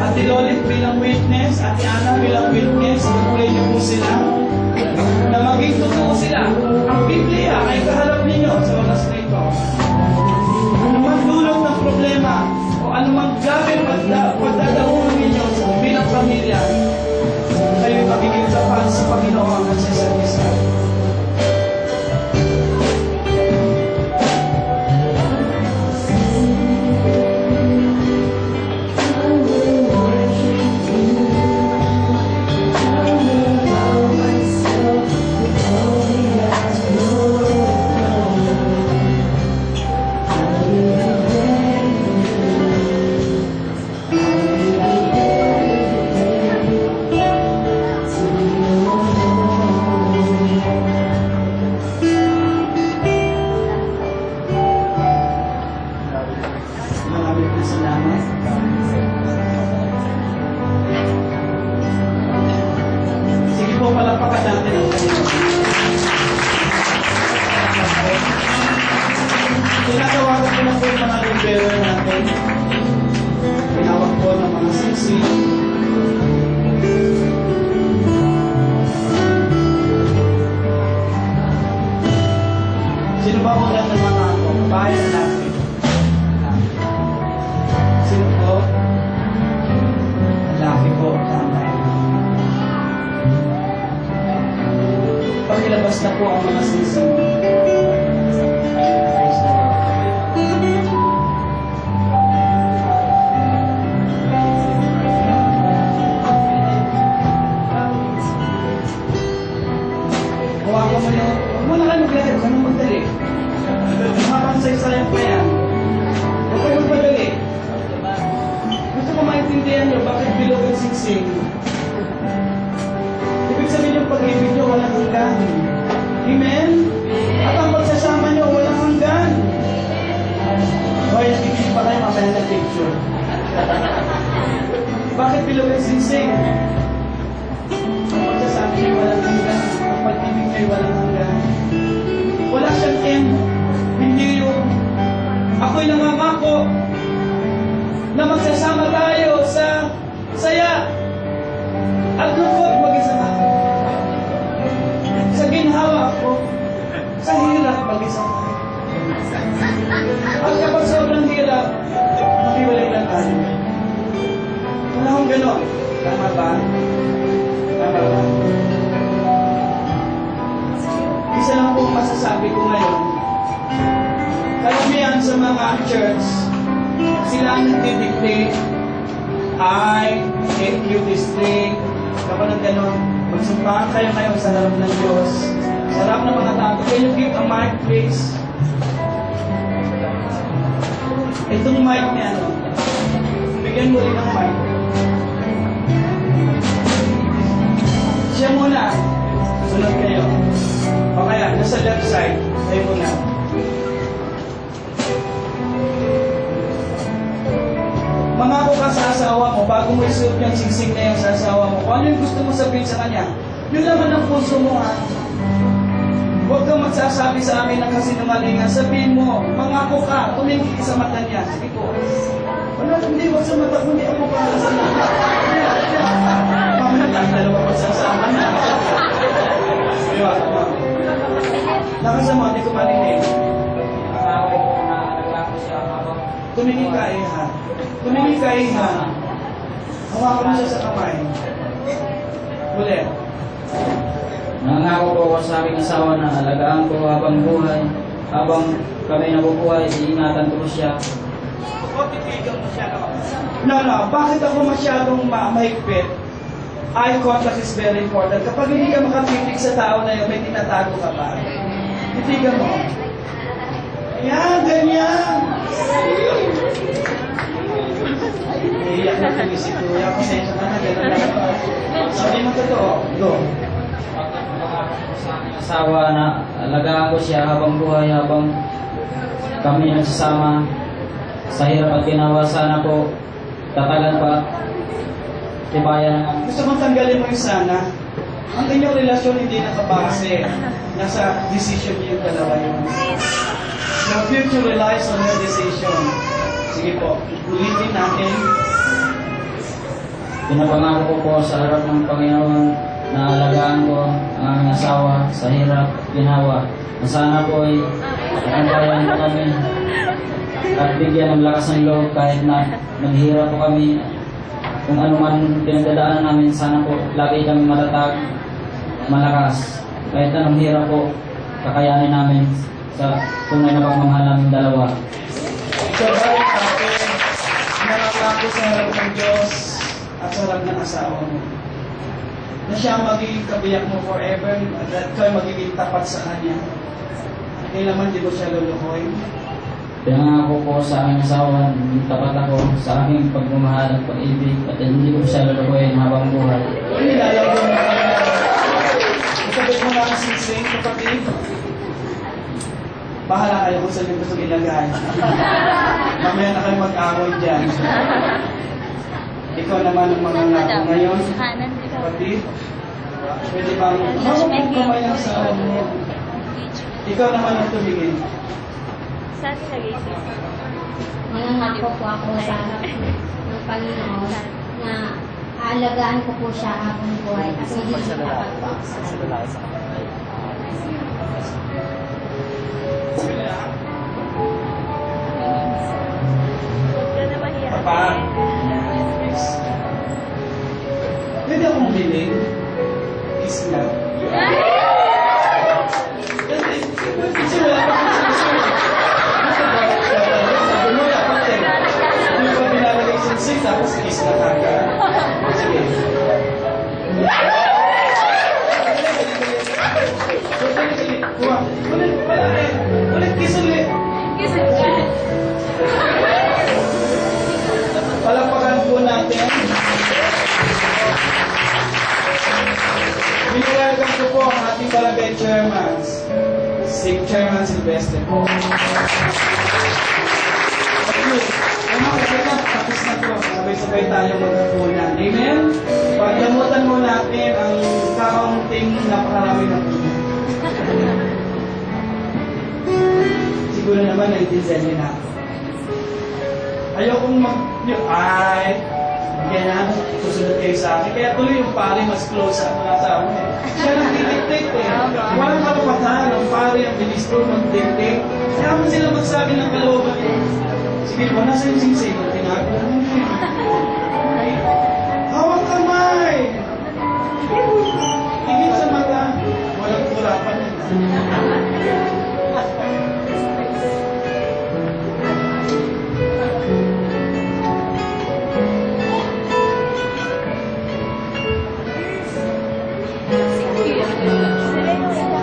Ate Lolit bilang witness, Ate Ana bilang witness, tutuloy niyo po sila na maging totoo sila. Ang Biblia ay kaharap ninyo sa oras na ito. Anumang dulot ng problema o anumang gabing pagdadahunan ninyo bilang pamilya, kayo'y magiging tapat sa Panginoon at sa isa't isa. Tinatawagan ko na po yung mga libero natin. Pinawag po ng mga sisi. Sino ba mo lang ng mga ako? Bahay na natin. Sino po? Laki po. Pakilabas na po ang mga sisi. Sayang pa yan. Huwag kayo magmadali. Gusto ko maintindihan nyo bakit bilog ang singsing. Ibig sabihin yung pag-ibig nyo walang hanggan. Amen? At ang pagsasama nyo walang hanggan. Hoy, nakikita pa kayo mamaya na picture. Bakit bilog ang singsing? Ang pagsasama nyo walang hanggan. Ang pag-ibig nyo walang hanggan. Wala siyang end. Hindi yung ako'y nangangako na magsasama tayo sa saya at lungkot mag-isa tayo. Sa ginhawa ako, sa hirap mag-isa tayo. At kapag sobrang hirap, makiwalay lang tayo. Wala akong gano'n. Tama ba? Tama ba? Isa lang po masasabi ko ngayon. Karamihan sa mga church, sila ang nagdidictate, I hate you this thing. Kapag nang gano'n, magsumpahan kayo ngayon sa harap ng Diyos. Sa harap ng mga tao. Can you give a mic, please? Itong mic niya, ano? Bigyan mo rin ng mic. Siya muna. Sunod kayo. O kaya, nasa left side. Kayo muna. Mangako ka sa asawa mo, bago mo isuot yung singsing na yung sa asawa mo, kung ano yung gusto mo sabihin sa kanya, yun naman ang puso mo, ha? Huwag kang magsasabi sa amin ng kasinungalingan. Sabihin mo, mangako ka, tumingin sa mata niya. Sige po. Wala, hindi, wag sa mata ko, hindi ako para sa mata. Mamaya lang, dalawa magsasama na. Diba? Nakasama, hindi ko marinig. Tumingin ka, ha? Tumingin ka, ha? Hawakan mo siya sa kamay. Ulit. Nangako po ako sa aking asawa na alagaan ko habang buhay. Habang kami nabubuhay, iingatan ko siya. O titigan mo siya, no? No. Bakit ako masyadong mahigpit? Eye contact is very important. Kapag hindi ka makatitig sa tao na yun, may tinatago ka pa. Titigan mo. Ayan, ganyan. Iiyak na kami si Kuya. Pasensya ka na, gano'n lang pa. Sabi mo totoo. Go. Sa aking asawa na alagaan ko siya habang buhay, habang kami nagsasama sa hirap at ginawa, sana po tatagal pa tibayan ang Gusto kong tanggalin mo yung sana. Ang inyong relasyon hindi nakabase. Nasa decision niyo yung dalawa yun. Your future relies on your decision. Sige po, ulitin natin. Pinapangako ko po sa harap ng Panginoon na alagaan ko ang aming asawa sa hirap, ginawa. Na sana po ay pagkabayan po kami at bigyan ng lakas ng loob kahit na naghihirap po kami. Kung ano man pinagdadaanan namin, sana po lagi kami matatag, malakas. Kahit anong hirap po, kakayanin namin sa tunay na pagmamahal namin dalawa. Sabay natin, nangangako sa harap ng Diyos at sa harap ng asawa mo na siya ang magiging kabiyak mo forever at ikaw ay magiging tapat sa Kanya. Kaya naman di ko siya lulukoy. Pinangako po sa aking asawa, tapat ako sa aking pagmamahal at pag-ibig at hindi ko siya lulukoyin habang buhay. Nilalagyan mo kami. Isabit mo na ang sising, kapatid. Bahala kayo kung saan yung gusto ilagay. Mamaya na kayo mag-away dyan. Ikaw naman ang mga ngako ngayon. Kapatid, pwede bang hawak mo kamay ang asawa mo. Ikaw naman ang tumingin. Saan nilagay siya? Nangangako po ako sa harap ng Panginoon na aalagaan ko po siya habang buhay at magiging tapat po ako sa kanya. Huwag ka na mahiya. Papa. Pwede akong humiling? Kiss na. Kasi wala pa kang sinasabi. Sabi mo, dapat eh. Hindi ko binalagay sa sing, tapos kiss na kagad. Sige. Kuha. Ulit, wala eh. Ulit, kiss ulit. Palakpakan po natin. Welcome ko po ang ating barangay chairman, si Chairman Silvestre po. Okay, ano kasi na, tapos na po. Sabay-sabay tayo maghapunan. Amen? Pagdamutan mo natin ang kaunting napakarami ng puno. Siguro naman naintindihan niyo na ako. Ayokong ay, ganyan, susunod kayo sa akin. Kaya tuloy yung pare mas close sa mga asawa eh. Siya nang didictate eh. Walang karapatan ang pare, ang ministro, mag-dictate. Kaya mo sila magsabi ng kalooban eh. Sige po, nasa yung singsing, tinagawa mo eh. Hawak kamay! Tingin sa mata, walang kurapan yun.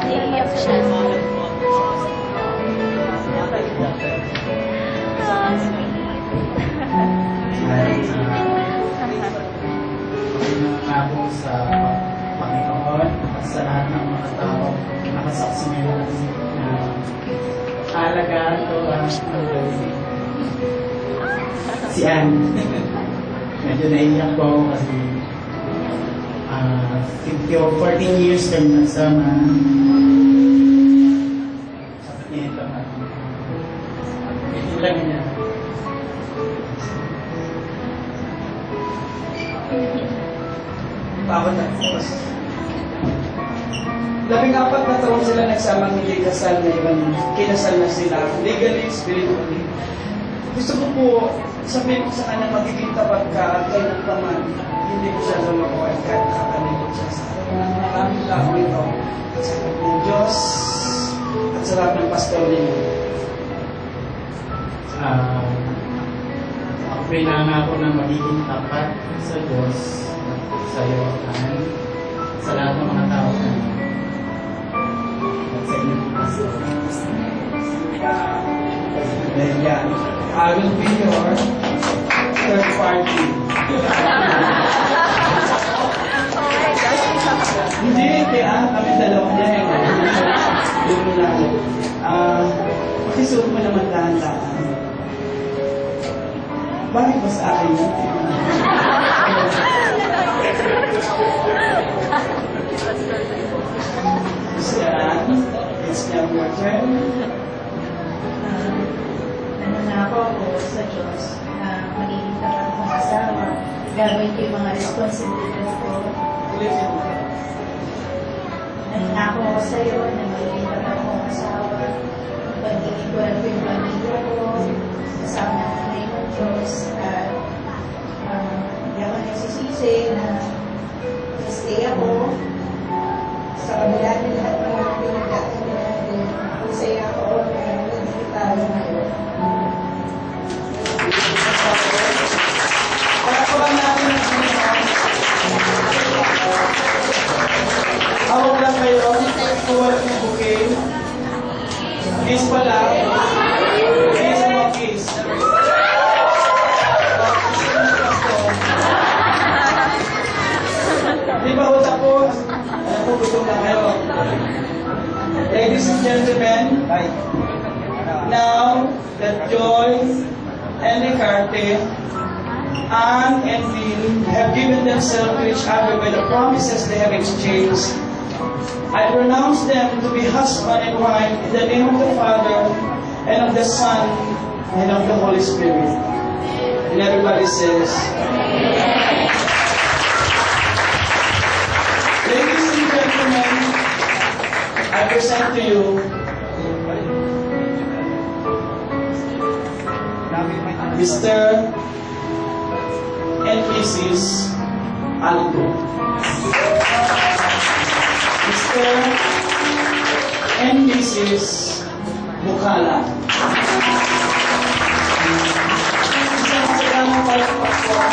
Naiiyak siya. Nangako sa Panginoon at sa lahat ng mga tao nakasaksi ngayon na alagaan ko ang si Ann. Medyo naiiyak po ako kasi 14 years kami nagsama. Sabi niya ito nga. Ito lang niya. Bakit na? Labing-apat na taon sila nagsamang hindi kasal ngayon. Kinasal na sila. Legally, spiritually. Gusto ko po sabihin ko sa kanya magiging tapat ka at kailan pa man hindi ko siya lulukoy kahit nakakalimot siya sa maraming tao ito. Sa harap ng Diyos at sa harap ng pastor ninyo. Ako pinangako na magiging tapat sa Diyos, sa iyo, Ann, sa lahat ng mga tao na at sa inyong pastor. Then yan, I will be your third party. Hindi, kami dalawa niya eh. Doon mo lang. Pakisuot mo naman dahan-dahan. Bakit ba sa akin yun? Siyan, it's now your turn. Nanangako ako sa Diyos na magiging tapat kong asawa gagawin ko yung mga responsibility ko. Nangako ako sa'yo na mag-iingat ako ang asawa. Pag-ibig ko lang yung pamilya ko, kasama ng tunay ng Diyos, at hindi ako nagsisisi na stay ako sa kabila ng lahat ng mga pinagkakita natin. Masaya ako na nandito tayo ngayon. Para ko lang natin ang sinasabi. Awag lang kayo, tuwalak ng bouquet. Kiss pala. Kiss mo, kiss. Di ba ho tapos? Alam ko, gusto na kayo. Ladies and gentlemen, now that Joy and Nicarte, Anne and Bill have given themselves to each other by the promises they have exchanged, I pronounce them to be husband and wife in the name of the Father, and of the Son, and of the Holy Spirit. And everybody says, ladies and gentlemen, I present to you Mr. and Mrs. Aldo. Mr. and Mrs. Bukala. Isang silang palakpakan.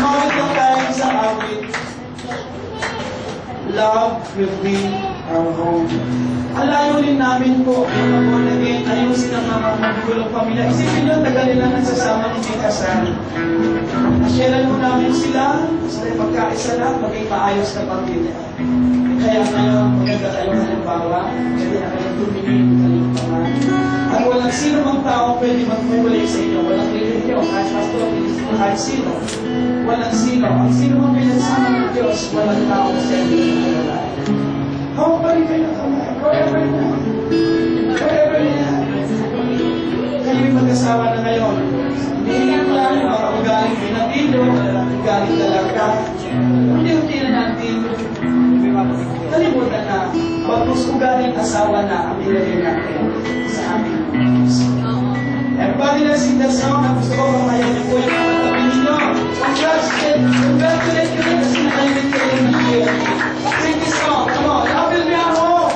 Mawag lang tayo sa awit. Love will be our home. Alayunin namin po yung mga born again, ayusin ang mga magulong pamilya. Isipin nyo, tagal nila nagsasama ng may kasal. Nasyalan mo namin sila, basta magkaisa na, maging maayos na pamilya. Kaya ngayon, maganda tayong halimbawa, pwede na kayong tumingin, kalimpangan. At walang sino mang tao pwede magmumuli sa inyo, walang religion, kahit pastor, kahit sino. Walang sino. Ang sino mang pinagsama ng Diyos, walang tao sa inyo. Hawak pa rin kayo ng kamay. Forever na. Forever na. Kayo'y mag-asawa na ngayon. Hindi lang mga ugaling pinatilo, ugaling talaga. Hindi na natin kalimutan na pagpus ugaling asawa na ang ilagay natin sa aming puso. Everybody na sing the song na gusto ko kamayan niyo po yung mga tabi ninyo. Congratulate you na kasi nakalimit kayo ng year. Sing this song. Come on. Love will be our home.